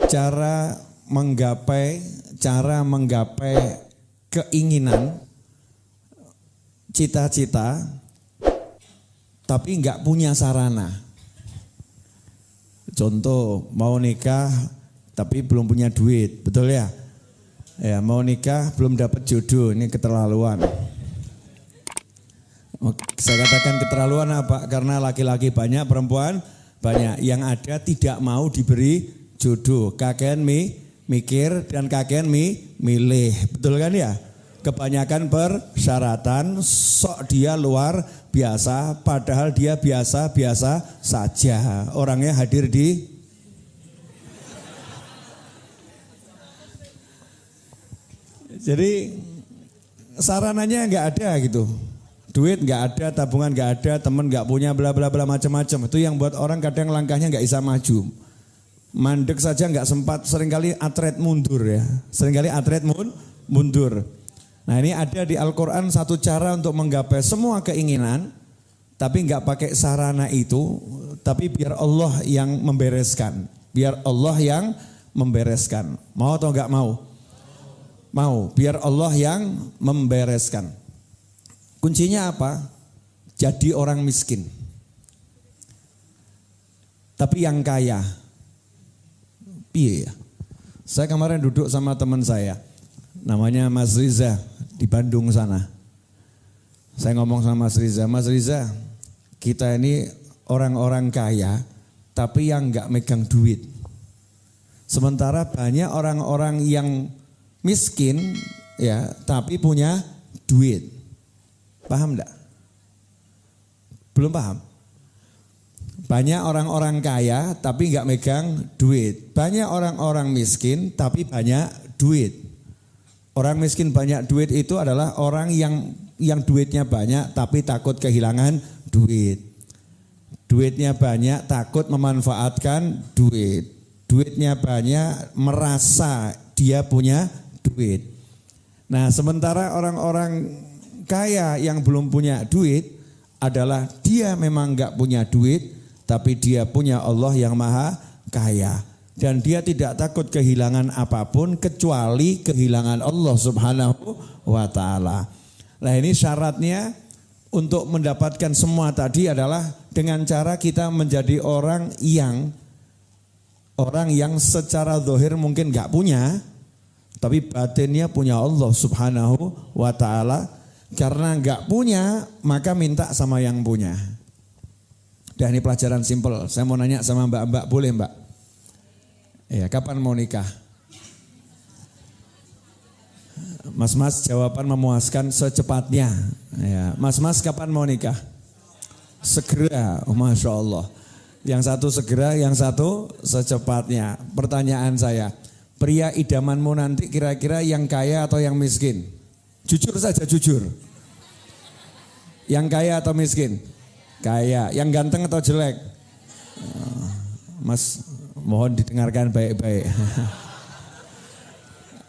cara menggapai keinginan, cita-cita, tapi nggak punya sarana. Contoh mau nikah tapi belum punya duit, betul ya? Ya, mau nikah belum dapat jodoh, ini keterlaluan. Saya katakan keterlaluan apa? Karena laki-laki banyak, perempuan banyak. Yang ada tidak mau diberi jodoh. Kakean mikir dan kakean milih, betul kan ya? Kebanyakan persyaratan, sok dia luar biasa, padahal dia biasa-biasa saja. Orangnya hadir di jadi sarananya nggak ada gitu, duit nggak ada, tabungan nggak ada, teman nggak punya, bla bla bla macam-macam. Itu yang buat orang kadang langkahnya nggak bisa maju, mandek saja nggak sempat, seringkali atret mundur ya, mundur. Nah ini ada di Al-Quran satu cara untuk menggapai semua keinginan, tapi nggak pakai sarana itu, tapi biar Allah yang membereskan, Mau atau nggak mau? Mau, biar Allah yang membereskan. Kuncinya apa? Jadi orang miskin, tapi yang kaya. Piye ya? Saya kemarin duduk sama teman saya, namanya Mas Riza di Bandung sana. Saya ngomong sama Mas Riza, kita ini orang-orang kaya, tapi yang nggak megang duit. Sementara banyak orang-orang yang miskin ya, tapi punya duit. Paham enggak? Belum paham? Banyak orang-orang kaya tapi enggak megang duit. Banyak orang-orang miskin tapi banyak duit. Orang miskin banyak duit itu adalah orang yang duitnya banyak tapi takut kehilangan duit. Duitnya banyak takut memanfaatkan duit. Duitnya banyak merasa dia punya duit. Nah sementara orang-orang kaya yang belum punya duit adalah dia memang enggak punya duit, tapi dia punya Allah yang maha kaya. Dan dia tidak takut kehilangan apapun kecuali kehilangan Allah subhanahu wa ta'ala. Nah ini syaratnya untuk mendapatkan semua tadi adalah dengan cara kita menjadi orang yang secara zahir mungkin enggak punya, tapi batinnya punya Allah subhanahu wa ta'ala. Karena enggak punya, maka minta sama yang punya. Dan ini pelajaran simpel. Saya mau nanya sama mbak-mbak, boleh mbak? Ya, kapan mau nikah? Mas-mas jawaban memuaskan secepatnya. Ya, mas-mas kapan mau nikah? Segera, oh, Masya Allah. Yang satu segera, yang satu secepatnya. Pertanyaan saya, pria idamanmu nanti kira-kira yang kaya atau yang miskin? Jujur saja, jujur. Yang kaya atau miskin? Kaya. Yang ganteng atau jelek? Mas, mohon didengarkan baik-baik.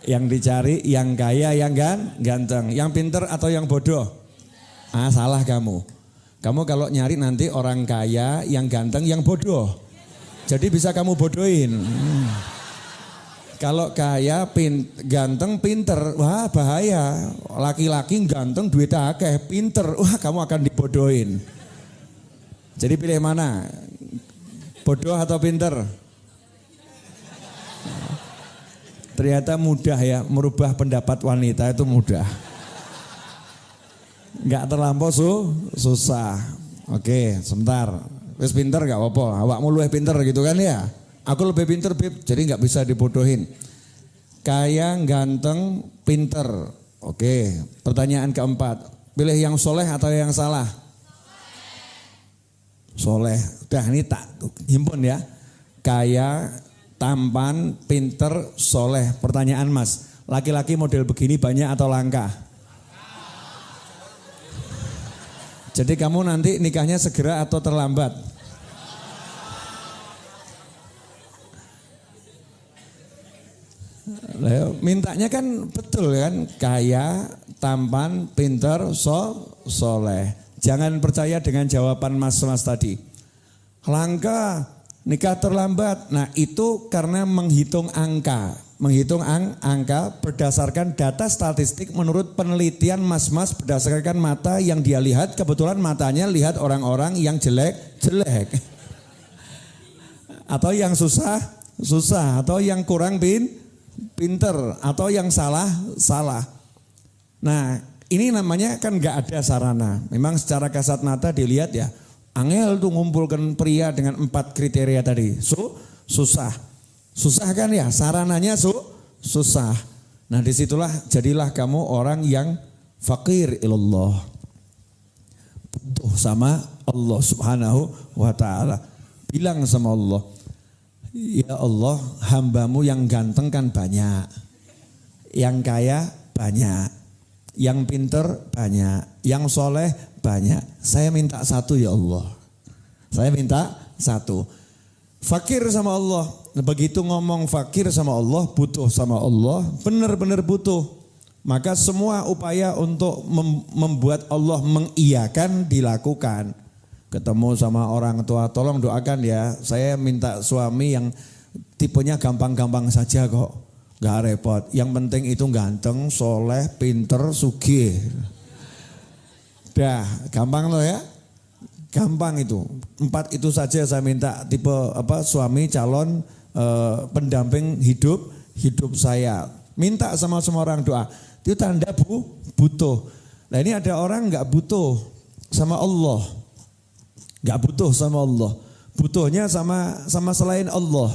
Yang dicari yang kaya, yang ganteng. Yang pinter atau yang bodoh? Salah kamu. Kamu kalau nyari nanti orang kaya, yang ganteng, yang bodoh. Jadi bisa kamu bodohin. Kalau kaya, ganteng, pinter, wah bahaya. Laki-laki ganteng, duit akeh, pinter, wah kamu akan dibodohin. Jadi pilih mana? Bodoh atau pinter? Ternyata mudah ya, merubah pendapat wanita itu mudah. Enggak terlampau susah. Oke, sebentar. Wis pinter gak apa-apa, awakmu luwih pinter gitu kan ya. Aku lebih pinter Bib, jadi gak bisa dibodohin. Kaya, ganteng, pinter. Oke, pertanyaan keempat. Pilih yang soleh atau yang salah? Soleh. Udah ini tak himpun ya. Kaya, tampan, pinter, soleh. Pertanyaan mas, laki-laki model begini banyak atau langka? Jadi kamu nanti nikahnya segera atau terlambat? Mintanya kan betul kan, kaya, tampan, pinter, soleh. Jangan percaya dengan jawaban mas-mas tadi. Langka, Nikah terlambat. Nah itu karena menghitung angka. Menghitung angka berdasarkan data statistik menurut penelitian mas-mas berdasarkan mata yang dia lihat. Kebetulan matanya lihat orang-orang yang jelek-jelek. Atau yang susah. Atau yang kurang pinter. Atau yang salah. Nah ini namanya kan gak ada sarana. Memang secara kasat mata dilihat ya. Angel tuh ngumpulkan pria dengan 4 kriteria tadi. Susah. Susah kan ya, sarananya susah. Nah disitulah jadilah kamu orang yang fakir ilallah. Butuh sama Allah subhanahu wa ta'ala. Bilang sama Allah, ya Allah hambamu yang ganteng kan banyak. Yang kaya banyak. Yang pinter banyak. Yang soleh banyak. Saya minta satu ya Allah. Saya minta satu. Fakir sama Allah. Begitu ngomong fakir sama Allah, butuh sama Allah, benar-benar butuh. Maka semua upaya untuk membuat Allah mengiyakan dilakukan. Ketemu sama orang tua, tolong doakan ya. Saya minta suami yang tipenya gampang-gampang saja kok. Gak repot. Yang penting itu ganteng, soleh, pinter, sugih. Dah, gampang loh ya. Gampang itu. 4 itu saja saya minta tipe suami calon pendamping hidup saya. Minta sama semua orang doa. Itu tanda butuh. Nah ini ada orang nggak butuh sama Allah. Nggak butuh sama Allah. Butuhnya sama selain Allah.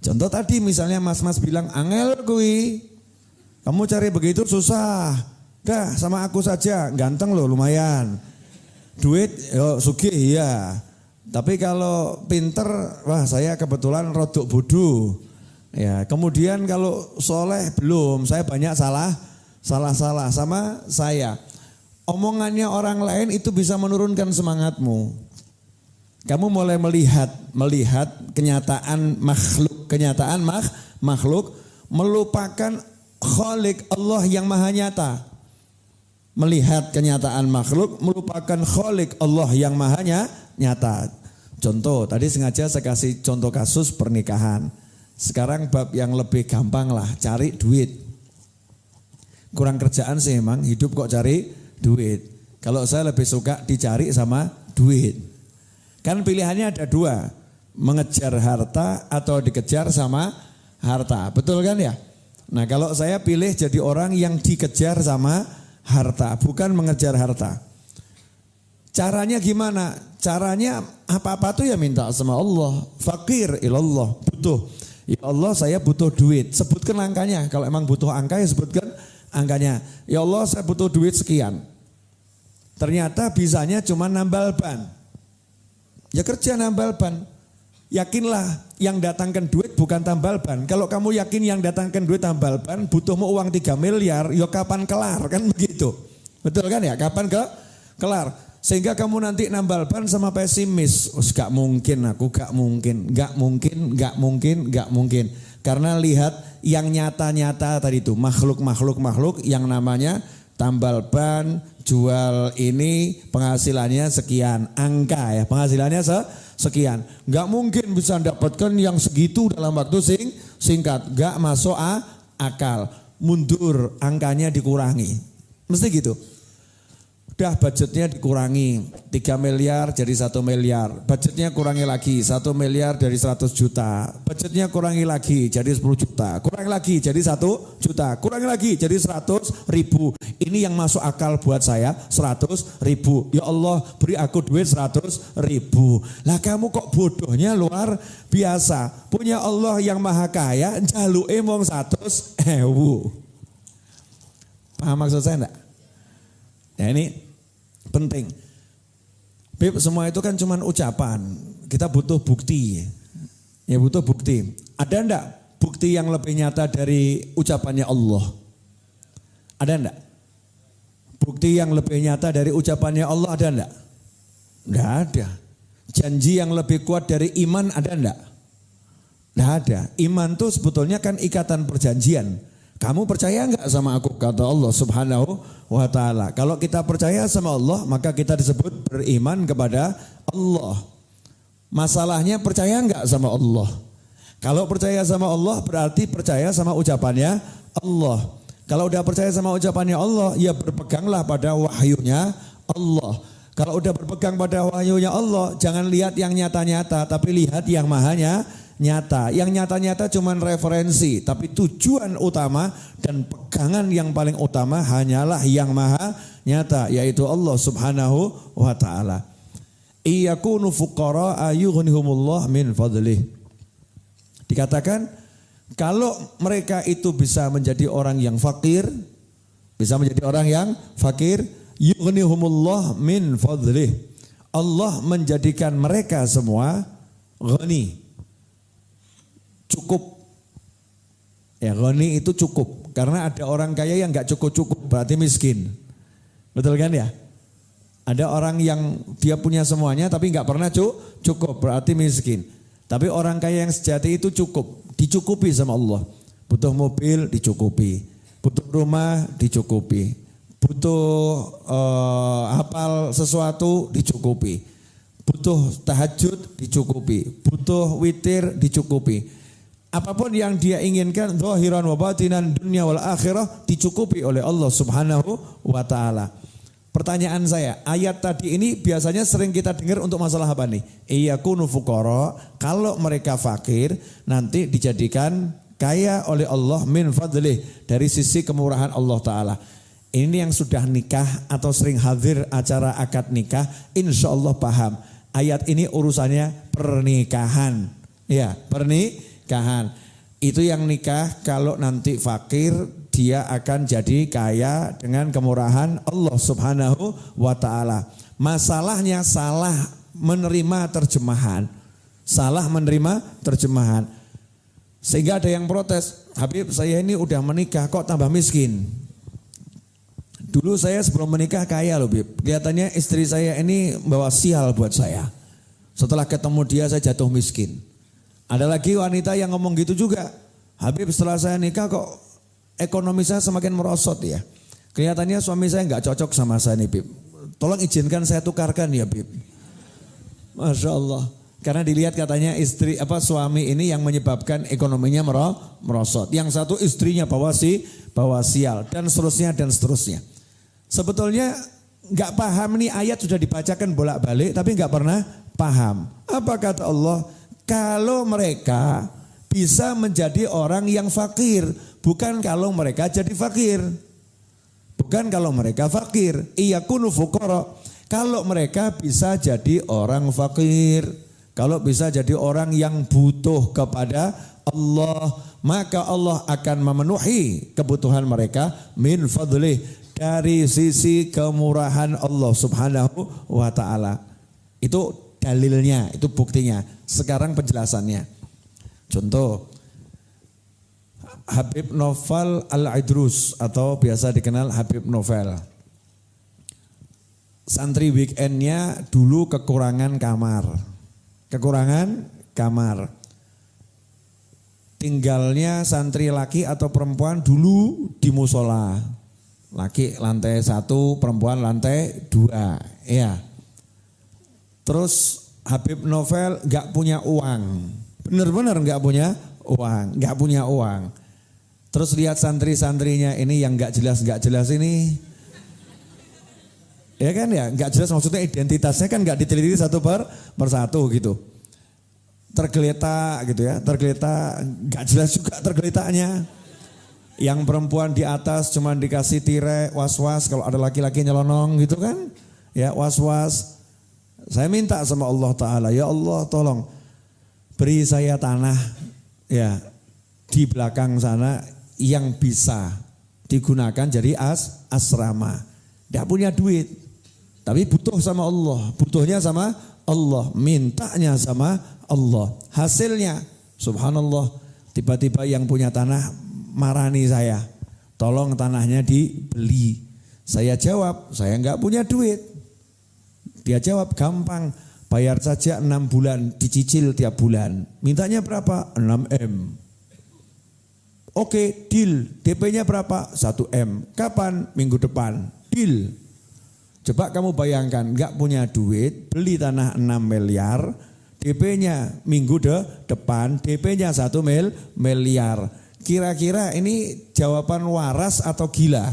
Contoh tadi misalnya mas-mas bilang angel kui. Kamu cari begitu susah. Dah sama aku saja. Ganteng loh lumayan. Duit sugih iya. Tapi kalau pinter, wah saya kebetulan rodok bodoh. Ya, kemudian kalau soleh belum, saya banyak salah sama saya. Omongannya orang lain itu bisa menurunkan semangatmu. Kamu mulai melihat kenyataan makhluk melupakan Khalik Allah yang maha nyata. Melihat kenyataan makhluk melupakan Khalik Allah yang maha nyata. Contoh, tadi sengaja saya kasih contoh kasus pernikahan. Sekarang bab yang lebih gampang lah, cari duit. Kurang kerjaan sih emang, hidup kok cari duit. Kalau saya lebih suka dicari sama duit. Kan pilihannya ada 2, mengejar harta atau dikejar sama harta. Betul kan ya? Nah kalau saya pilih jadi orang yang dikejar sama harta, bukan mengejar harta. Caranya gimana? Caranya apa-apa tuh ya minta sama Allah. Fakir ilallah, butuh. Ya Allah saya butuh duit. Sebutkan angkanya. Kalau emang butuh angka ya sebutkan angkanya. Ya Allah saya butuh duit sekian. Ternyata bisanya cuma nambal ban. Ya kerja nambal ban. Yakinlah yang datangkan duit bukan tambal ban. Kalau kamu yakin yang datangkan duit tambal ban, butuhmu uang 3 miliar, ya kapan kelar kan begitu. Betul kan ya? Kapan kelar? Sehingga kamu nanti nambal ban sama pesimis. Gak mungkin aku, gak mungkin. Karena lihat yang nyata-nyata tadi itu. Makhluk yang namanya tambal ban, jual ini penghasilannya sekian. Angka ya, penghasilannya sekian. Gak mungkin bisa mendapatkan yang segitu dalam waktu singkat. Gak masuk akal. Mundur, angkanya dikurangi. Mesti gitu. Udah budgetnya dikurangi 3 miliar jadi 1 miliar. Budgetnya kurangi lagi 1 miliar dari 100 juta. Budgetnya kurangi lagi jadi 10 juta. Kurangi lagi jadi 1 juta. Kurangi lagi jadi 100 ribu. Ini yang masuk akal buat saya 100 ribu. Ya Allah beri aku duit 100 ribu. Lah kamu kok bodohnya luar biasa. Punya Allah yang maha kaya jaluke mong 100.000. Paham maksud saya enggak? Ya ini penting. Beb, semua itu kan cuma ucapan. Kita butuh bukti. Ya butuh bukti. Ada enggak bukti yang lebih nyata dari ucapannya Allah? Ada enggak? Bukti yang lebih nyata dari ucapannya Allah ada enggak? Enggak ada. Janji yang lebih kuat dari iman ada enggak? Enggak ada. Iman itu sebetulnya kan ikatan perjanjian. Kamu percaya enggak sama aku? Kata Allah subhanahu wa ta'ala. Kalau kita percaya sama Allah, maka kita disebut beriman kepada Allah. Masalahnya percaya enggak sama Allah? Kalau percaya sama Allah berarti percaya sama ucapannya Allah. Kalau udah percaya sama ucapannya Allah, ya berpeganglah pada wahyunya Allah. Kalau udah berpegang pada wahyunya Allah, jangan lihat yang nyata-nyata, tapi lihat yang mahanya nyata. Yang nyata-nyata cuman referensi, tapi tujuan utama dan pegangan yang paling utama hanyalah yang maha nyata, yaitu Allah Subhanahu wa ta'ala. Iyakunu fuqara'a yughnihumullah min fadlih. Dikatakan kalau mereka itu bisa menjadi orang yang fakir, bisa menjadi orang yang fakir, yughnihumullah min fadlih. Allah menjadikan mereka semua ghani, cukup. Ya, ghani itu cukup. Karena ada orang kaya yang enggak cukup-cukup, berarti miskin. Betul kan ya? Ada orang yang dia punya semuanya tapi enggak pernah cukup, berarti miskin. Tapi orang kaya yang sejati itu cukup, dicukupi sama Allah. Butuh mobil dicukupi, butuh rumah dicukupi, butuh hafal sesuatu dicukupi, butuh tahajud dicukupi, butuh witir dicukupi. Apapun yang dia inginkan, zahiran wa batinan, dunia wal akhirah, dicukupi oleh Allah Subhanahu wa ta'ala. Pertanyaan saya, ayat tadi ini biasanya sering kita dengar untuk masalah apa nih? Iyakunu fuqara, kalau mereka fakir nanti dijadikan kaya oleh Allah min fadlih, dari sisi kemurahan Allah Ta'ala. Ini yang sudah nikah atau sering hadir acara akad nikah, insya Allah paham. Ayat ini urusannya pernikahan. Ya, pernikahan. Itu yang nikah kalau nanti fakir, dia akan jadi kaya dengan kemurahan Allah Subhanahu wa ta'ala. Masalahnya salah menerima terjemahan. Salah menerima terjemahan. Sehingga ada yang protes, Habib saya ini udah menikah kok tambah miskin. Dulu saya sebelum menikah kaya loh Bib. Kelihatannya istri saya ini bawa sial buat saya. Setelah ketemu dia saya jatuh miskin. Ada lagi wanita yang ngomong gitu juga. Habib setelah saya nikah kok ekonomi saya semakin merosot ya. Kelihatannya suami saya nggak cocok sama saya nih Bib. Tolong izinkan saya tukarkan ya Bib. Masya Allah. Karena dilihat katanya suami ini yang menyebabkan ekonominya merosot. Yang satu istrinya bawa sial dan seterusnya dan seterusnya. Sebetulnya nggak paham nih ayat sudah dibacakan bolak-balik tapi nggak pernah paham. Apa kata Allah? Kalau mereka bisa menjadi orang yang fakir, bukan kalau mereka jadi fakir. Bukan kalau mereka fakir. Iyakunu fuqara. Kalau mereka bisa jadi orang fakir, kalau bisa jadi orang yang butuh kepada Allah, maka Allah akan memenuhi kebutuhan mereka min fadlih, dari sisi kemurahan Allah Subhanahu wa ta'ala. Itu dalilnya, itu buktinya. Sekarang penjelasannya. Contoh, Habib Novel Al-Idrus atau biasa dikenal Habib Novel. Santri weekendnya dulu kekurangan kamar. Tinggalnya santri laki atau perempuan dulu di musola. Laki lantai 1, perempuan lantai 2. Ya. Terus Habib Novel gak punya uang. Benar-benar gak punya uang. Terus lihat santri-santrinya ini yang gak jelas ini. Ya kan ya, gak jelas, maksudnya identitasnya kan gak diteliti satu persatu gitu. Tergeletak gitu ya, gak jelas juga tergeletaknya. Yang perempuan di atas cuma dikasih tirai, was-was, kalau ada laki-laki nyelonong gitu kan. Ya was-was. Saya minta sama Allah Ta'ala, ya Allah tolong beri saya tanah ya di belakang sana yang bisa digunakan jadi asrama. Tidak punya duit, tapi butuh sama Allah, butuhnya sama Allah, mintanya sama Allah. Hasilnya, subhanallah, tiba-tiba yang punya tanah marani saya, tolong tanahnya dibeli. Saya jawab, saya enggak punya duit. Dia jawab, gampang, bayar saja 6 bulan, dicicil tiap bulan. Mintanya berapa? 6 M. Oke, deal. DP-nya berapa? 1 M. Kapan? Minggu depan. Deal. Coba kamu bayangkan, enggak punya duit, beli tanah 6 miliar, DP-nya minggu depan, DP-nya 1 miliar. Kira-kira ini jawaban waras atau gila?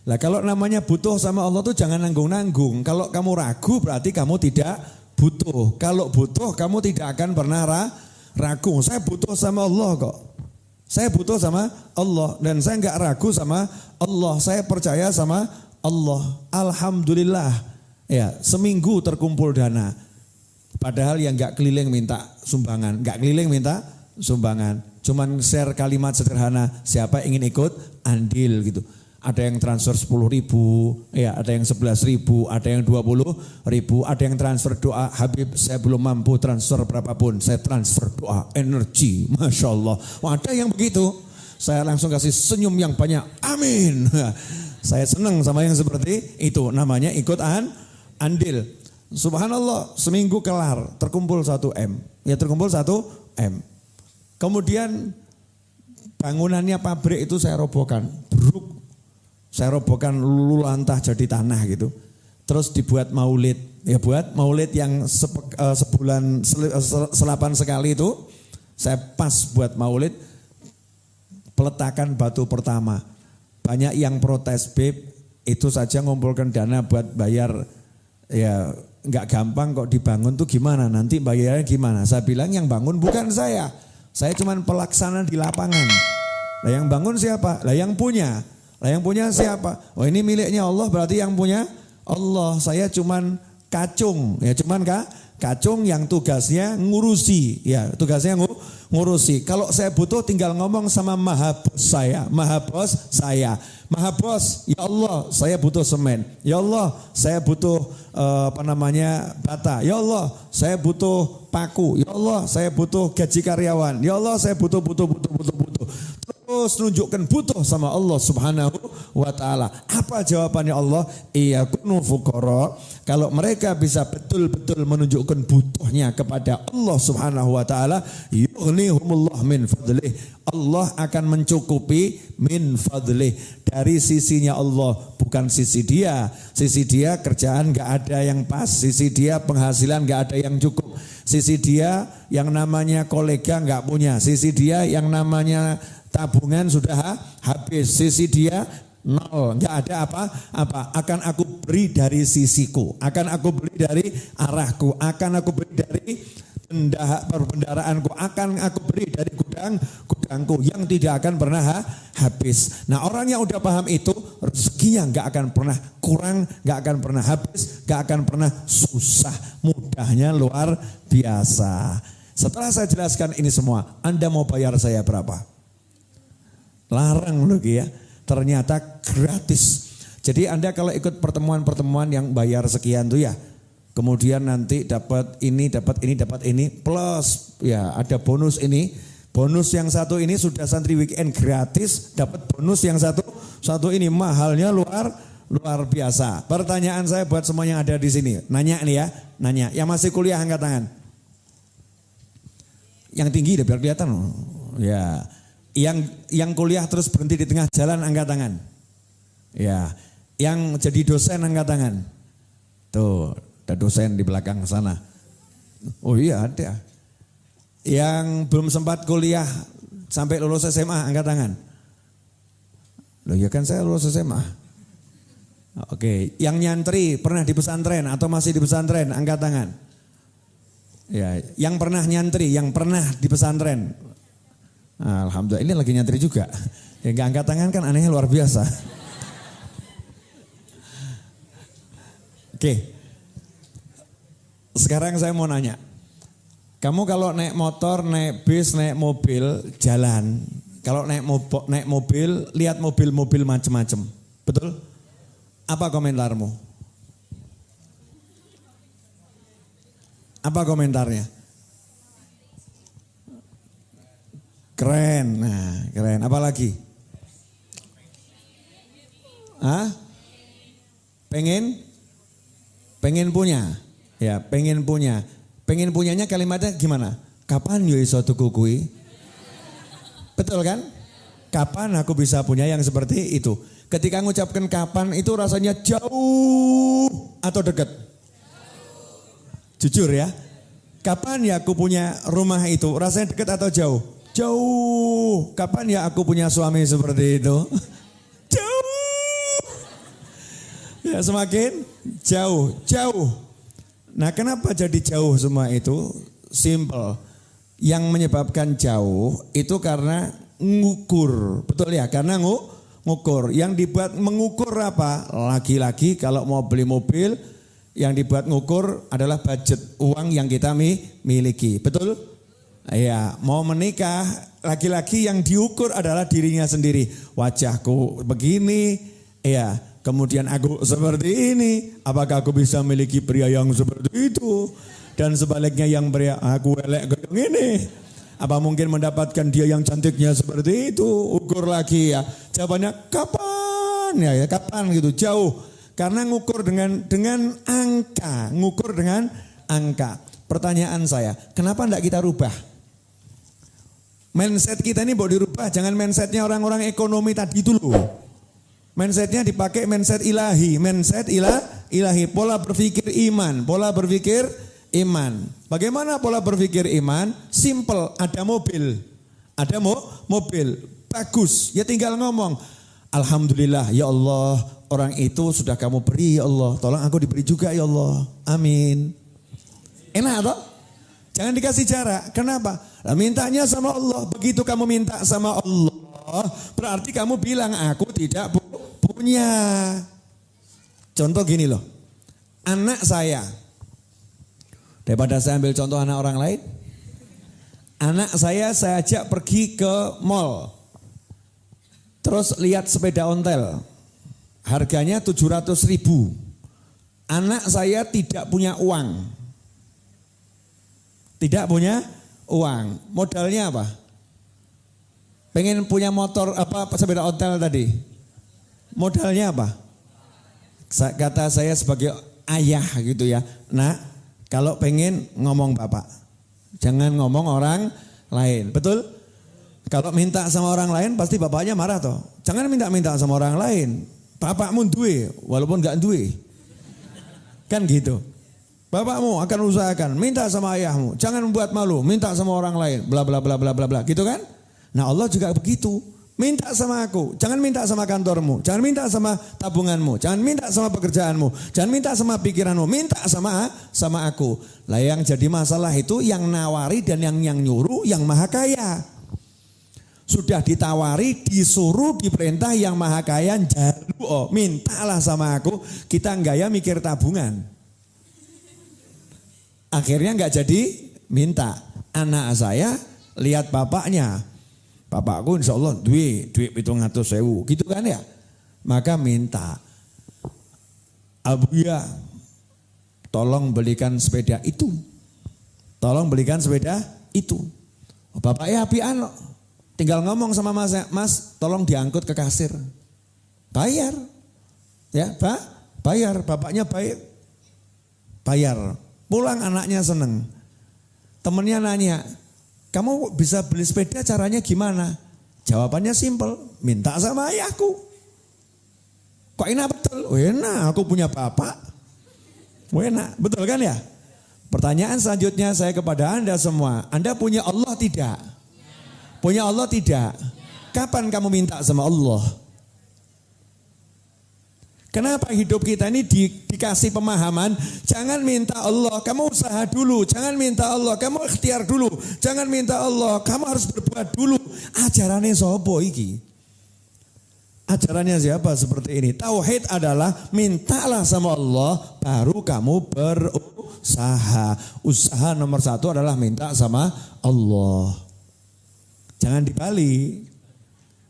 Lah kalau namanya butuh sama Allah tuh jangan nanggung-nanggung. Kalau kamu ragu berarti kamu tidak butuh. Kalau butuh kamu tidak akan pernah ragu. Saya butuh sama Allah kok. Saya butuh sama Allah dan saya enggak ragu sama Allah. Saya percaya sama Allah. Alhamdulillah. Ya, seminggu terkumpul dana. Padahal yang enggak keliling minta sumbangan, enggak keliling minta sumbangan. Cuman share kalimat sederhana, siapa ingin ikut andil gitu. Ada yang transfer 10.000, ya ada yang 11.000, ada yang 20.000, ada yang transfer doa, Habib saya belum mampu transfer berapapun, saya transfer doa, energi, Masya Allah. Wah, ada yang begitu, saya langsung kasih senyum yang banyak, amin. Saya senang sama yang seperti itu, namanya ikut andil. Subhanallah, seminggu kelar, terkumpul 1M, ya terkumpul 1M. Kemudian bangunannya pabrik itu saya robohkan, bruk. Saya robohkan lulu lantah jadi tanah gitu. Terus dibuat maulid. Ya buat maulid yang sebulan selapan sekali itu. Saya pas buat maulid. Peletakan batu pertama. Banyak yang protes, Beb. Itu saja ngumpulkan dana buat bayar. Ya nggak gampang kok dibangun tuh gimana. Nanti bayarnya gimana. Saya bilang yang bangun bukan saya. Saya cuma pelaksana di lapangan. Lah yang bangun siapa? Lah yang punya. Lah yang punya siapa? Oh ini miliknya Allah berarti yang punya Allah. Saya cuman kacung, ya cuman kacung yang tugasnya ngurusi, ya tugasnya ngurusi. Kalau saya butuh tinggal ngomong sama maha bos saya, maha bos, ya Allah saya butuh semen, ya Allah saya butuh bata, ya Allah saya butuh paku, ya Allah saya butuh gaji karyawan, ya Allah saya butuh. Terus nunjukkan butuh sama Allah Subhanahu wa ta'ala. Apa jawabannya Allah? Iyakunu fuqara. Kalau mereka bisa betul-betul menunjukkan butuhnya kepada Allah Subhanahu wa ta'ala, yughnihumullah min fadlih. Allah akan mencukupi min fadlih. Dari sisinya Allah, bukan sisi dia. Sisi dia kerjaan gak ada yang pas. Sisi dia penghasilan gak ada yang cukup. Sisi dia yang namanya kolega gak punya. Sisi dia yang namanya tabungan sudah habis, sisi dia nol, nggak ada apa-apa. Akan aku beri dari sisiku, akan aku beri dari arahku, akan aku beri dari pendaraanku, akan aku beri dari gudangku yang tidak akan pernah habis. Nah orang yang udah paham itu rezekinya nggak akan pernah kurang, nggak akan pernah habis, nggak akan pernah susah, mudahnya luar biasa. Setelah saya jelaskan ini semua, Anda mau bayar saya berapa? Larang loh ya, ternyata gratis. Jadi Anda kalau ikut pertemuan-pertemuan yang bayar sekian tuh ya, kemudian nanti dapat ini, plus ya ada bonus ini. Bonus yang satu ini sudah santri weekend gratis, dapat bonus yang satu ini mahalnya luar biasa. Pertanyaan saya buat semua yang ada di sini, nanya nih ya, nanya. Yang masih kuliah angkat tangan. Yang tinggi deh biar kelihatan loh. Ya. Yang kuliah terus berhenti di tengah jalan angkat tangan. Ya, yang jadi dosen angkat tangan. Tuh, ada dosen di belakang sana. Oh iya ada. Yang belum sempat kuliah sampai lulus SMA angkat tangan. Loh ya kan saya lulus SMA. Oke, yang nyantri pernah di pesantren atau masih di pesantren angkat tangan. Ya, yang pernah nyantri, yang pernah di pesantren. Alhamdulillah ini lagi nyantri juga. Ya gak angkat tangan kan anehnya luar biasa. Oke. Sekarang saya mau nanya. Kamu kalau naik motor, naik bis, naik mobil, jalan. Kalau naik mobil, lihat mobil-mobil macam-macam. Betul? Apa komentarmu? Apa komentarnya? Keren, nah keren. Apa lagi? Hah? Pengen punya? Ya, pengen punya. Pengen punyanya kalimatnya gimana? Kapan yo iso tuku kuwi? Betul kan? Kapan aku bisa punya yang seperti itu? Ketika mengucapkan kapan itu rasanya jauh atau dekat? Jujur ya. Kapan ya aku punya rumah itu? Rasanya dekat atau jauh? Jauh. Kapan ya aku punya suami seperti itu? Jauh. Ya semakin jauh. Nah kenapa jadi jauh semua itu? Simple. Yang menyebabkan jauh itu karena ngukur. Betul ya? Karena ngukur. Yang dibuat mengukur apa? Lagi-lagi kalau mau beli mobil, yang dibuat ngukur adalah budget uang yang kita miliki. Betul? Ya, mau menikah, laki-laki yang diukur adalah dirinya sendiri. Wajahku begini, ya. Kemudian aku seperti ini. Apakah aku bisa memiliki pria yang seperti itu? Dan sebaliknya yang pria, aku elek kayak gini. Apa mungkin mendapatkan dia yang cantiknya seperti itu? Ukur lagi ya. Jawabannya kapan ya? Kapan gitu, jauh. Karena ngukur dengan angka, ngukur dengan angka. Pertanyaan saya, kenapa enggak kita rubah? Mindset kita ini mau dirubah, jangan mindsetnya orang-orang ekonomi tadi itu loh. Mindsetnya dipakai mindset ilahi, ilahi, pola berpikir iman, Bagaimana pola berpikir iman? Simple, ada mobil, bagus, ya tinggal ngomong, alhamdulillah ya Allah, orang itu sudah kamu beri ya Allah, tolong aku diberi juga ya Allah, amin. Enak toh? Jangan dikasih jarak, kenapa? Nah, mintanya sama Allah, begitu kamu minta sama Allah, berarti kamu bilang aku tidak punya. Contoh gini loh, anak saya, daripada saya ambil contoh anak orang lain, anak saya ajak pergi ke mall, terus lihat sepeda ontel. Harganya 700.000. Anak saya tidak punya uang. Modalnya apa? Pengen punya motor sepeda ontel tadi. Modalnya apa? Kata saya sebagai ayah gitu ya. Nah, kalau pengen ngomong bapak. Jangan ngomong orang lain. Betul? Kalau minta sama orang lain pasti bapaknya marah toh. Jangan minta sama orang lain. Bapakmu duwe, walaupun gak duwe. Kan gitu. Bapakmu akan usahakan, minta sama ayahmu. Jangan membuat malu, minta sama orang lain. Bla bla bla bla bla bla. Gitu kan? Nah Allah juga begitu. Minta sama aku, jangan minta sama kantormu. Jangan minta sama tabunganmu. Jangan minta sama pekerjaanmu. Jangan minta sama pikiranmu. Minta sama aku. Lah yang jadi masalah itu yang nawari dan yang nyuruh yang maha kaya. Sudah ditawari, disuruh, diperintah yang maha kaya, mintalah sama aku, kita gaya mikir tabungan. Akhirnya gak jadi minta. Anak saya lihat bapaknya, bapakku insya Allah duit 700.000, gitu kan ya. Maka minta, Abuya tolong belikan sepeda itu. Bapaknya apian loh. Tinggal ngomong sama mas tolong diangkut ke kasir. Bayar. Ya Pak, bayar. Bapaknya baik. Bayar. Pulang anaknya seneng. Temennya nanya, kamu bisa beli sepeda caranya gimana? Jawabannya simpel, minta sama ayahku. Kok enak betul? Oh enak, aku punya bapak. Oh enak, betul kan ya? Pertanyaan selanjutnya saya kepada Anda semua. Anda punya Allah tidak? Punya Allah tidak? Kapan kamu minta sama Allah? Kenapa hidup kita ini dikasih pemahaman? Jangan minta Allah, kamu usaha dulu. Jangan minta Allah, kamu ikhtiar dulu. Jangan minta Allah, kamu harus berbuat dulu. Ajarannya sopo iki? Ajarannya siapa seperti ini? Tauhid adalah mintalah sama Allah, baru kamu berusaha. Usaha nomor 1 adalah minta sama Allah. Jangan dibalik.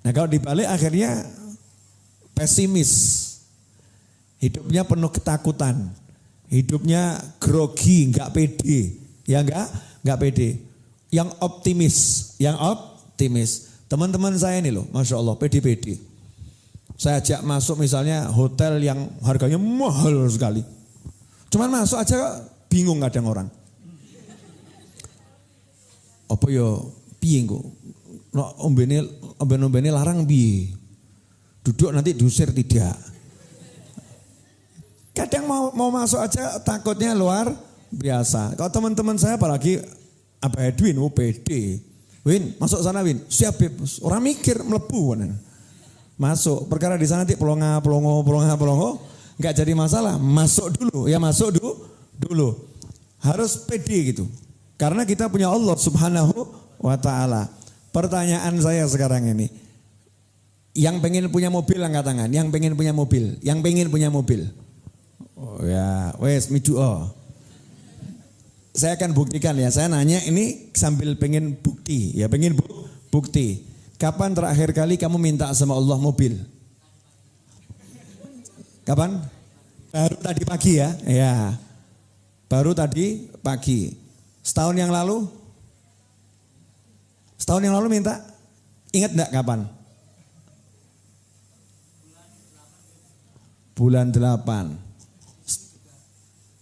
Nah kalau dibalik akhirnya pesimis. Hidupnya penuh ketakutan. Hidupnya grogi, enggak pede. Ya enggak pede. Yang optimis. Teman-teman saya ini loh, Masya Allah, pede-pede. Saya ajak masuk misalnya hotel yang harganya mahal sekali. Cuman masuk aja bingung kadang orang. Apa ya piye kok? No, ombene larang piye? Duduk nanti diusir tidak. Kadang mau masuk aja takutnya luar biasa. Kalau teman-teman saya apalagi Abah Edwin, PD. Win, masuk sana Win. Siap Beb. Orang mikir melebu. Masuk. Perkara di sana nanti pelongo. Enggak jadi masalah. Masuk dulu. Ya masuk dulu. Harus pede gitu. Karena kita punya Allah Subhanahu wa ta'ala. Pertanyaan saya sekarang ini. Yang pengen punya mobil angkat tangan. Yang pengen punya mobil. Oh ya, wes midu oh. Saya akan buktikan ya. Saya nanya ini sambil pengen bukti. Ya pengen bukti. Kapan terakhir kali kamu minta sama Allah mobil? Kapan? Baru tadi pagi ya. Ya. Baru tadi pagi. Setahun yang lalu? Setahun yang lalu minta? Ingat enggak kapan? Bulan 8.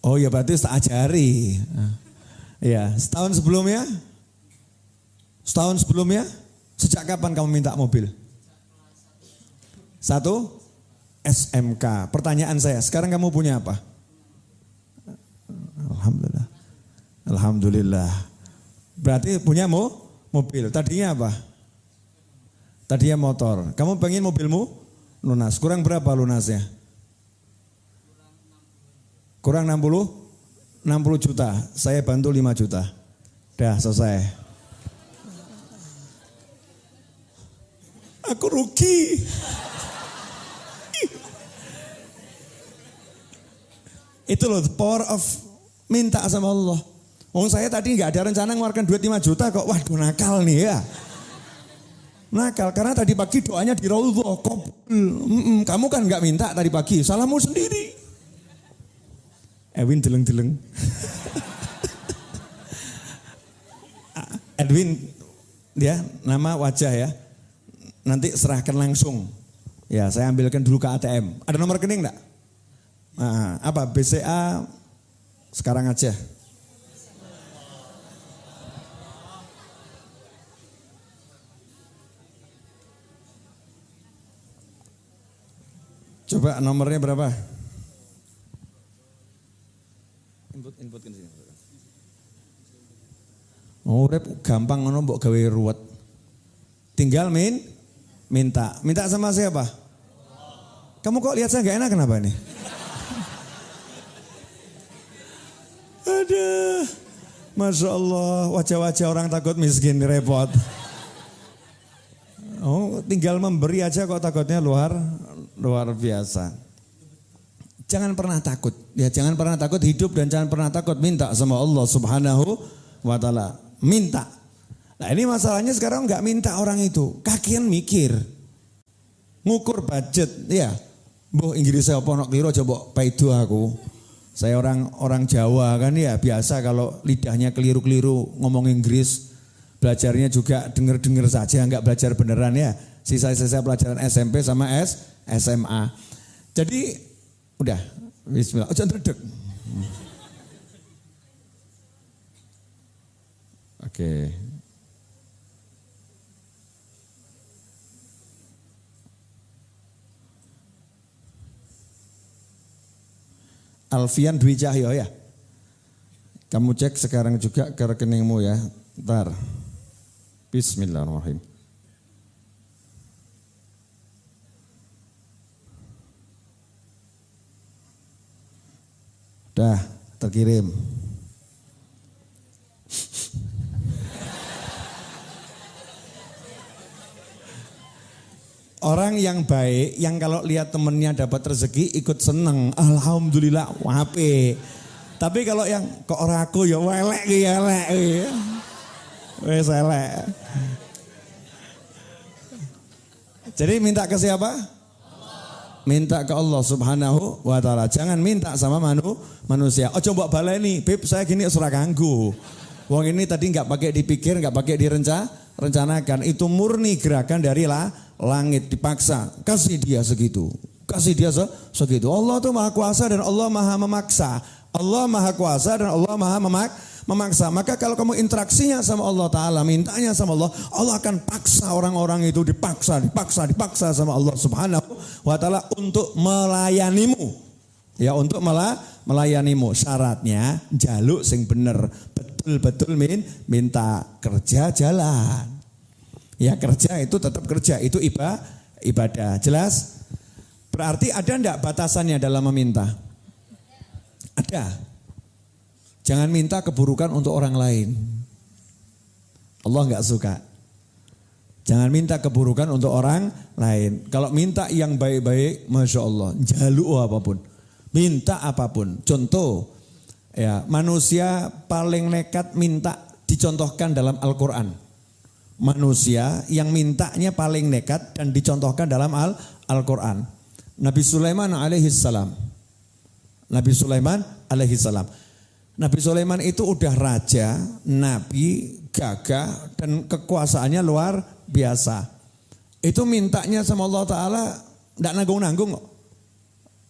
Oh ya berarti tak ajari. Ya, setahun sebelumnya? Sejak kapan kamu minta mobil? 1 SMK. Pertanyaan saya, sekarang kamu punya apa? Alhamdulillah. Berarti punya mobil. Tadinya apa? Tadinya motor. Kamu pengen mobilmu lunas. Kurang berapa lunasnya? Kurang 60 juta. Saya bantu 5 juta. Dah selesai. Aku rugi. Itu loh the power of minta sama Allah. Saya tadi nggak ada rencana ngeluarkan duit 5 juta kok. Waduh nakal nih ya. Nakal karena tadi pagi doanya di Raudhah. Kamu kan nggak minta tadi pagi. Salahmu sendiri. Edwin deleng-deleng. Edwin dia nama wajah ya. Nanti serahkan langsung. Ya saya ambilkan dulu ke ATM. Ada nomor rekening enggak? Nah, apa BCA sekarang aja. Coba nomornya berapa? Input ke sini. Oh, rep gampang ngono mbok gawe ruwet. Tinggal minta. Minta sama siapa? Kamu kok lihat saya enggak enak kenapa nih? Aduh. Masya Allah, wajah-wajah orang takut miskin repot. Oh, tinggal memberi aja kok takutnya luar biasa. Jangan pernah takut. Ya, jangan pernah takut hidup dan jangan pernah takut minta sama Allah Subhanahu wa ta'ala. Minta. Nah, ini masalahnya sekarang enggak minta orang itu. Kakian mikir. Ngukur budget, ya. Mbah Inggrisnya apa nok kliro coba paido aku. Saya orang Jawa kan ya, biasa kalau lidahnya keliru-keliru ngomong Inggris. Belajarnya juga denger-denger saja, enggak belajar beneran ya. Sisa-sisa pelajaran SMP sama SMA. Jadi udah, bismillah. Oh, jangan redek. Oke. Alfian Dwi Cahyo ya. Kamu cek sekarang juga ke rekeningmu ya. Ntar. Bismillahirrahmanirrahim. Dah terkirim. Orang yang baik, yang kalau lihat temennya dapat rezeki ikut seneng. Alhamdulillah, wape. Tapi kalau yang kok orang aku ya welek ya elek. Wes elek. Jadi minta ke siapa? Minta ke Allah Subhanahu wa ta'ala. Jangan minta sama manusia. Oh coba baleni, Beb saya gini surah ganggu. Wong ini tadi nggak pakai dipikir, nggak pakai direncanakan. Itu murni gerakan dari langit dipaksa. Kasih dia segitu. Kasih dia segitu. Allah tuh maha kuasa dan Allah maha memaksa. Allah maha kuasa dan Allah maha memaksa. Maka kalau kamu interaksinya sama Allah Ta'ala, mintanya sama Allah, Allah akan paksa orang-orang itu dipaksa sama Allah Subhanahu wa Ta'ala untuk melayanimu. Ya untuk melayanimu. Syaratnya jaluk sing bener. Betul-betul minta, kerja jalan. Ya kerja itu tetap kerja, itu ibadah. Jelas? Berarti ada enggak batasannya dalam meminta? Ada. Jangan minta keburukan untuk orang lain. Allah enggak suka. Jangan minta keburukan untuk orang lain. Kalau minta yang baik-baik, Masya Allah, jaluk apapun. Minta apapun. Contoh, ya manusia paling nekat minta dicontohkan dalam Al-Quran. Manusia yang mintanya paling nekat dan dicontohkan dalam Al-Quran. Nabi Sulaiman alaihissalam. Nabi Sulaiman alaihissalam. Nabi Sulaiman itu udah raja, nabi, gagah, dan kekuasaannya luar biasa. Itu mintanya sama Allah Ta'ala, tidak nanggung-nanggung.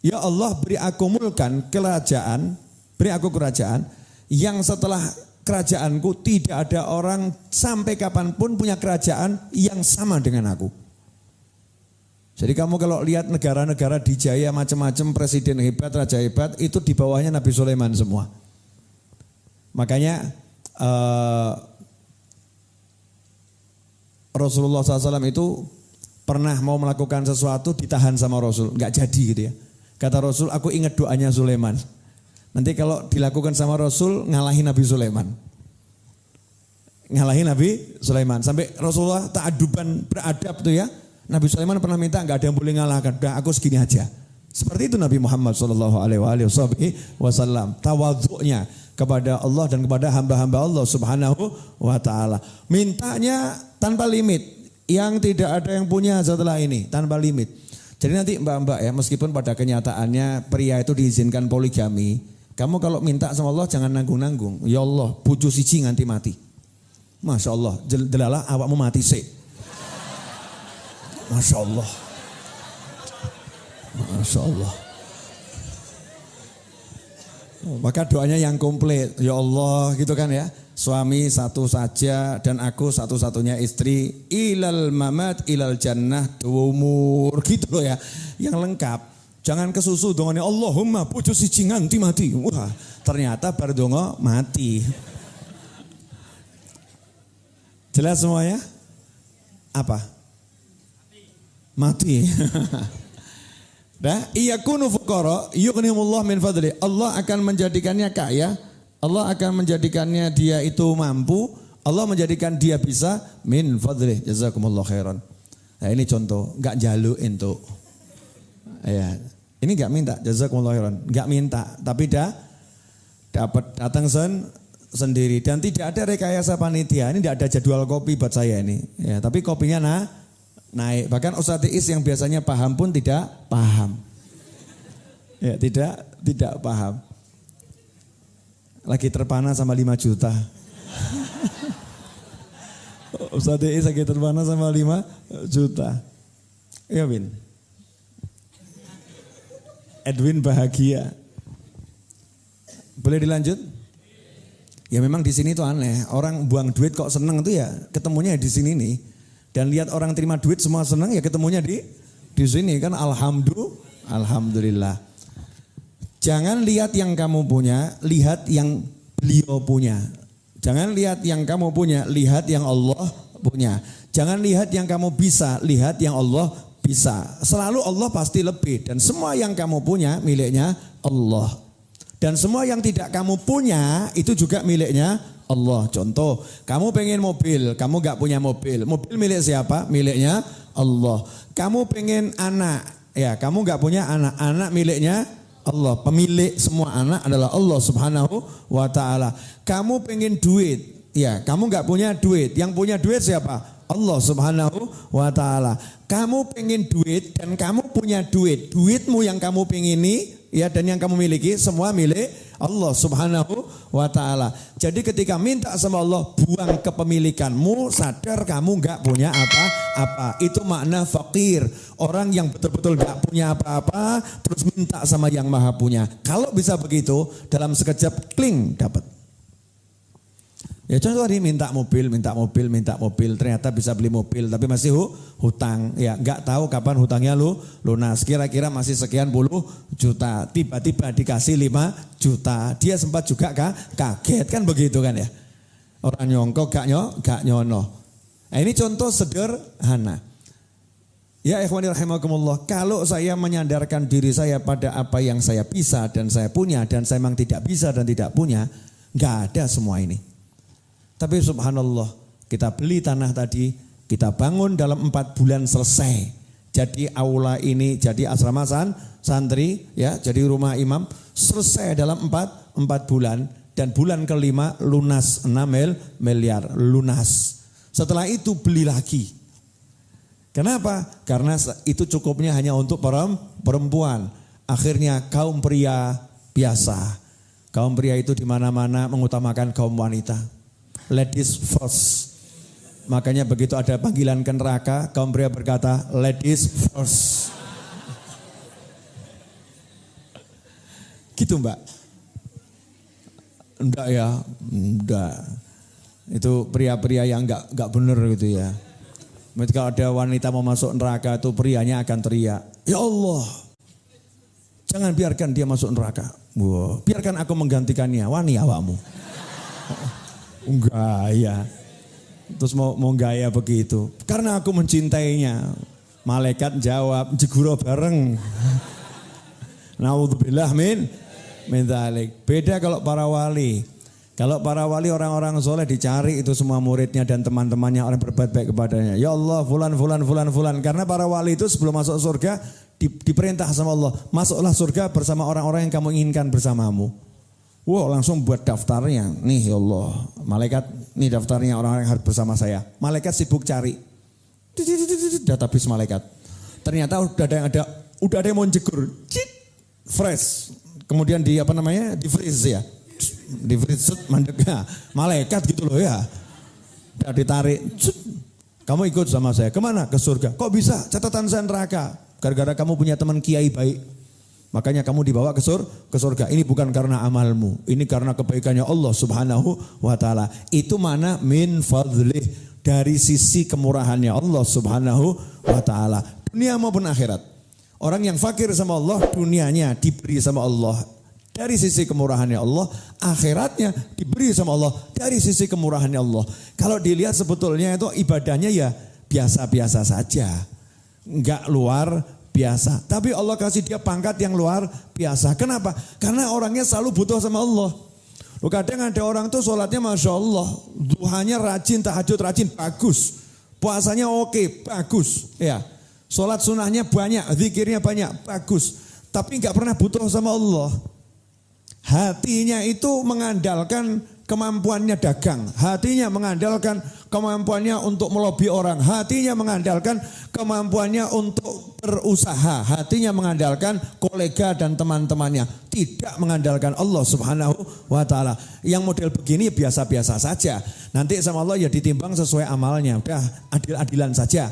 Ya Allah, beri aku mulkan kerajaan, beri aku kerajaan, yang setelah kerajaanku tidak ada orang sampai kapanpun punya kerajaan yang sama dengan aku. Jadi kamu kalau lihat negara-negara dijaya macam-macam, presiden hebat, raja hebat, itu di bawahnya Nabi Sulaiman semua. Makanya Rasulullah SAW itu pernah mau melakukan sesuatu ditahan sama Rasul, nggak jadi gitu ya. Kata Rasul, aku ingat doanya Sulaiman. Nanti kalau dilakukan sama Rasul, ngalahin Nabi Sulaiman. Ngalahin Nabi Sulaiman. Sampai Rasulullah ta'aduban beradab tuh ya. Nabi Sulaiman pernah minta, nggak ada yang boleh ngalahkan. Udah aku segini aja. Seperti itu Nabi Muhammad SAW. Tawadhu'nya kepada Allah dan kepada hamba-hamba Allah subhanahu wa ta'ala. Mintanya tanpa limit. Yang tidak ada yang punya setelah ini. Tanpa limit. Jadi nanti mbak-mbak ya, meskipun pada kenyataannya pria itu diizinkan poligami. Kamu kalau minta sama Allah jangan nanggung-nanggung. Ya Allah, bojo siji nganti mati. Masya Allah, delalah awakmu mati sih. Masya Allah. Masya Allah. Maka doanya yang komplit. Ya Allah gitu kan ya. Suami satu saja dan aku satu-satunya istri. Ilal mamat ilal jannah umur. Gitu loh ya. Yang lengkap. Jangan kesusu dongannya Allahumma bojo siji nganti mati. Wah, ternyata bar donga mati. Jelas semuanya? Apa? Mati. Nah, iyakunu fuqara yughnihumullah min fadli. Allah akan menjadikannya kaya, Allah akan menjadikannya dia itu mampu, Allah menjadikan dia bisa min fadli. Jazakumullah khairan. Nah, ini contoh, enggak jaluk entuk. Ya. Ini enggak minta, jazakumullah khairan. Enggak minta, tapi dapat datang sendiri dan tidak ada rekayasa panitia. Ini tidak ada jadwal kopi buat saya ini. Ya, tapi kopinya naik. Bahkan Ustadz Is yang biasanya paham pun tidak paham. Ya, tidak paham. Lagi terpana sama 5 juta. Ustadz Is lagi terpana sama 5 juta. Ya Win. Edwin bahagia. Boleh dilanjut? Ya memang di sini tuh aneh. Orang buang duit kok seneng tuh ya ketemunya di sini nih. Dan lihat orang terima duit semua senang ya ketemunya di sini kan alhamdulillah. Jangan lihat yang kamu punya, lihat yang beliau punya. Jangan lihat yang kamu punya, lihat yang Allah punya. Jangan lihat yang kamu bisa, lihat yang Allah bisa. Selalu Allah pasti lebih dan semua yang kamu punya miliknya Allah. Dan semua yang tidak kamu punya itu juga miliknya Allah. Contoh, kamu pengen mobil, kamu gak punya mobil. Mobil milik siapa? Miliknya Allah. Kamu pengen anak, ya kamu gak punya anak. Anak miliknya Allah. Pemilik semua anak adalah Allah subhanahu wa ta'ala. Kamu pengen duit, ya kamu gak punya duit. Yang punya duit siapa? Allah subhanahu wa ta'ala. Kamu pengen duit dan kamu punya duit. Duitmu yang kamu pengini ya dan yang kamu miliki semua milik Allah subhanahu wa ta'ala. Jadi ketika minta sama Allah, buang kepemilikanmu, sadar kamu gak punya apa-apa. Itu makna fakir. Orang yang betul-betul gak punya apa-apa terus minta sama yang maha punya. Kalau bisa begitu dalam sekejap kling dapat. Ya contoh tadi minta mobil, ternyata bisa beli mobil tapi masih hutang. Ya nggak tahu kapan hutangnya lunas. Kira-kira masih sekian puluh juta. Tiba-tiba dikasih 5 juta. Dia sempat juga kaget kan begitu kan ya. Orang nyongkok gak nyono. Nah, ini contoh sederhana. Ya ikhwani rahimakumullah, kalau saya menyandarkan diri saya pada apa yang saya bisa dan saya punya dan saya memang tidak bisa dan tidak punya, nggak ada semua ini. Tapi subhanallah, kita beli tanah tadi, kita bangun dalam 4 bulan selesai. Jadi aula ini jadi asrama santri, ya, jadi rumah imam selesai dalam 4 bulan dan bulan kelima lunas 6 miliar lunas. Setelah itu beli lagi. Kenapa? Karena itu cukupnya hanya untuk perempuan. Akhirnya kaum pria biasa. Kaum pria itu di mana-mana mengutamakan kaum wanita. Ladies first. Makanya begitu ada panggilan ke neraka, kaum pria berkata, ladies first. Gitu Mbak? Enggak ya, enggak. Itu pria-pria yang enggak benar gitu ya. Ketika ada wanita mau masuk neraka itu prianya akan teriak, ya Allah, jangan biarkan dia masuk neraka. Wow, biarkan aku menggantikannya, wani awakmu. Enggak ya. Terus mau gaya begitu. Karena aku mencintainya. Malaikat jawab, jeguro bareng. Naudzubillah min dzalik. Beda kalau para wali. Kalau para wali orang-orang soleh dicari itu semua muridnya dan teman-temannya orang berbuat baik kepadanya. Ya Allah fulan. Karena para wali itu sebelum masuk surga diperintah sama Allah. Masuklah surga bersama orang-orang yang kamu inginkan bersamamu. Wow, langsung buat daftarnya. Nih ya Allah, malaikat, nih daftarnya orang-orang yang harus bersama saya. Malaikat sibuk cari. Database malaikat. Ternyata udah ada yang mau jegur. Fresh. Kemudian di freeze ya. Di freeze mandek. Malaikat gitu loh ya. Udah ditarik. Kamu ikut sama saya. Kemana? Ke surga. Kok bisa? Catatan saya neraka. Gara-gara kamu punya teman kiai baik. Makanya kamu dibawa ke surga. Ini bukan karena amalmu. Ini karena kebaikannya Allah subhanahu wa ta'ala. Itu mana min fadlih. Dari sisi kemurahannya Allah subhanahu wa ta'ala. Dunia maupun akhirat. Orang yang fakir sama Allah, dunianya diberi sama Allah. Dari sisi kemurahannya Allah. Akhiratnya diberi sama Allah. Dari sisi kemurahannya Allah. Kalau dilihat sebetulnya itu ibadahnya ya biasa-biasa saja. Enggak luar biasa. Tapi Allah kasih dia pangkat yang luar biasa. Kenapa? Karena orangnya selalu butuh sama Allah. Loh, kadang ada orang tuh sholatnya Masya Allah. Duhanya rajin, tahajud rajin, bagus. Puasanya oke, bagus. Ya, sholat sunnahnya banyak, zikirnya banyak, bagus. Tapi gak pernah butuh sama Allah. Hatinya itu mengandalkan kemampuannya dagang. Hatinya mengandalkan kemampuannya untuk melobi orang. Hatinya mengandalkan kemampuannya untuk berusaha. Hatinya mengandalkan kolega dan teman-temannya. Tidak mengandalkan Allah subhanahu wa ta'ala. Yang model begini biasa-biasa saja. Nanti sama Allah ya ditimbang sesuai amalnya. Udah adil-adilan saja.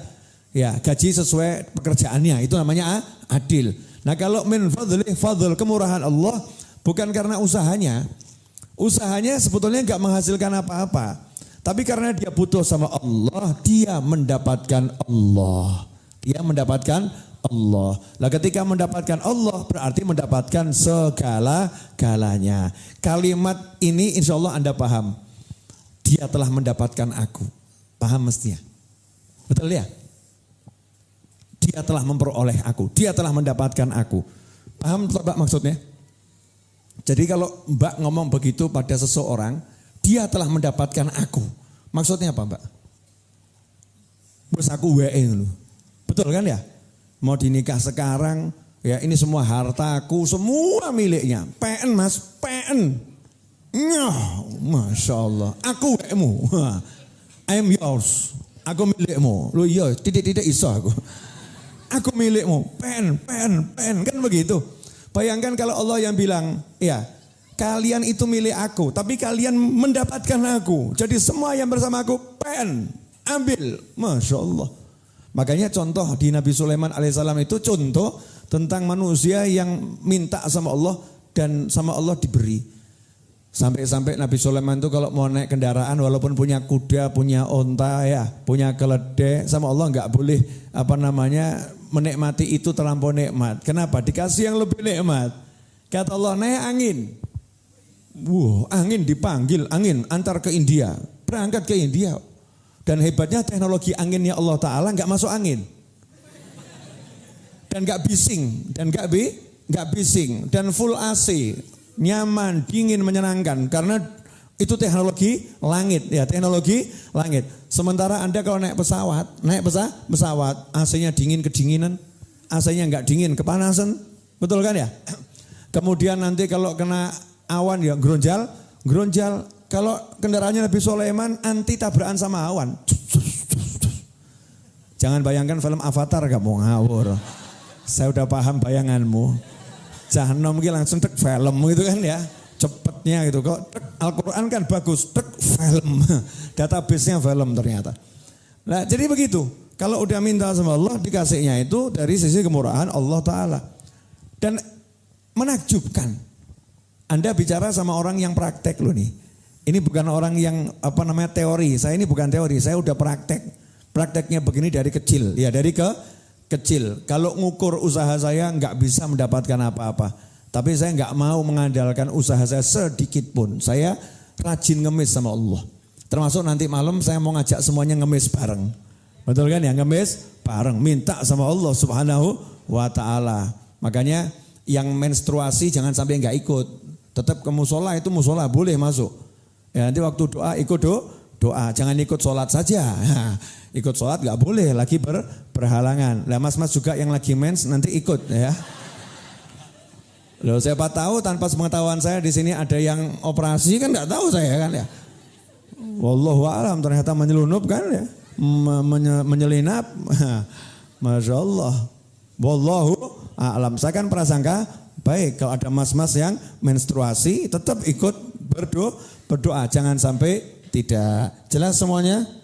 Ya, gaji sesuai pekerjaannya. Itu namanya adil. Nah kalau min fadl kemurahan Allah bukan karena usahanya. Usahanya sebetulnya enggak menghasilkan apa-apa. Tapi karena dia butuh sama Allah, dia mendapatkan Allah. Dia mendapatkan Allah. Nah ketika mendapatkan Allah berarti mendapatkan segala-galanya. Kalimat ini insya Allah Anda paham. Dia telah mendapatkan aku. Paham mestinya. Betul ya? Dia telah memperoleh aku. Dia telah mendapatkan aku. Paham Pak maksudnya? Jadi kalau Mbak ngomong begitu pada seseorang, dia telah mendapatkan aku. Maksudnya apa Mbak? Bos aku WE. Betul kan ya? Mau dinikah sekarang, ya ini semua hartaku, semua miliknya. PN mas, PN. Masya Allah, aku WE-mu. I am yours. Aku milikmu. Lu iya, tidak iso aku. Aku milikmu, PN. Kan begitu. Bayangkan kalau Allah yang bilang, ya kalian itu milik aku, tapi kalian mendapatkan aku. Jadi semua yang bersama aku, pen, ambil. Masya Allah. Makanya contoh di Nabi Sulaiman alaihissalam itu contoh tentang manusia yang minta sama Allah dan sama Allah diberi. Sampai-sampai Nabi Sulaiman itu kalau mau naik kendaraan walaupun punya kuda, punya onta ya, punya keledai, sama Allah nggak boleh menikmati itu terlampau nikmat. Kenapa? Dikasih yang lebih nikmat. Kata Allah, naik angin. Angin dipanggil, angin antar ke India, berangkat ke India. Dan hebatnya teknologi anginnya Allah Ta'ala nggak masuk angin. Dan nggak bising, dan full AC. Nyaman, dingin, menyenangkan karena itu teknologi langit ya, teknologi langit. Sementara Anda kalau naik pesawat AC-nya dingin kedinginan, AC-nya enggak dingin kepanasan. Betul kan ya? Kemudian nanti kalau kena awan ya geronjal. Kalau kendaraannya Nabi Sulaiman anti tabrakan sama awan. Jangan bayangkan film Avatar kamu ngawur. Saya udah paham bayanganmu. Jahanam gitu langsung tek film gitu kan ya. Cepetnya gitu kok. Al-Quran kan bagus, tek film. Database-nya film ternyata. Nah jadi begitu. Kalau udah minta sama Allah dikasihnya itu dari sisi kemurahan Allah Ta'ala. Dan menakjubkan. Anda bicara sama orang yang praktek loh nih. Ini bukan orang yang teori. Saya ini bukan teori, saya udah praktek. Prakteknya begini dari kecil. Ya dari kecil. Kalau ngukur usaha saya nggak bisa mendapatkan apa-apa. Tapi saya nggak mau mengandalkan usaha saya sedikit pun. Saya rajin ngemis sama Allah. Termasuk nanti malam saya mau ngajak semuanya ngemis bareng. Betul kan ya? Ngemis bareng. Minta sama Allah Subhanahu wa Ta'ala. Makanya yang menstruasi jangan sampai nggak ikut. Tetap ke musola, itu musola boleh masuk. Ya, nanti waktu doa ikut doa. Jangan ikut sholat saja. Ikut sholat gak boleh, lagi berhalangan. Nah mas-mas juga yang lagi mens nanti ikut ya. Loh siapa tahu tanpa sepengetahuan saya di sini ada yang operasi kan gak tahu saya kan ya. Wallahu a'lam ternyata menyelunup kan ya. Menyelinap. Masya Allah. Wallahu a'lam. Saya kan prasangka baik kalau ada mas-mas yang menstruasi tetap ikut berdoa. Jangan sampai tidak. Jelas semuanya?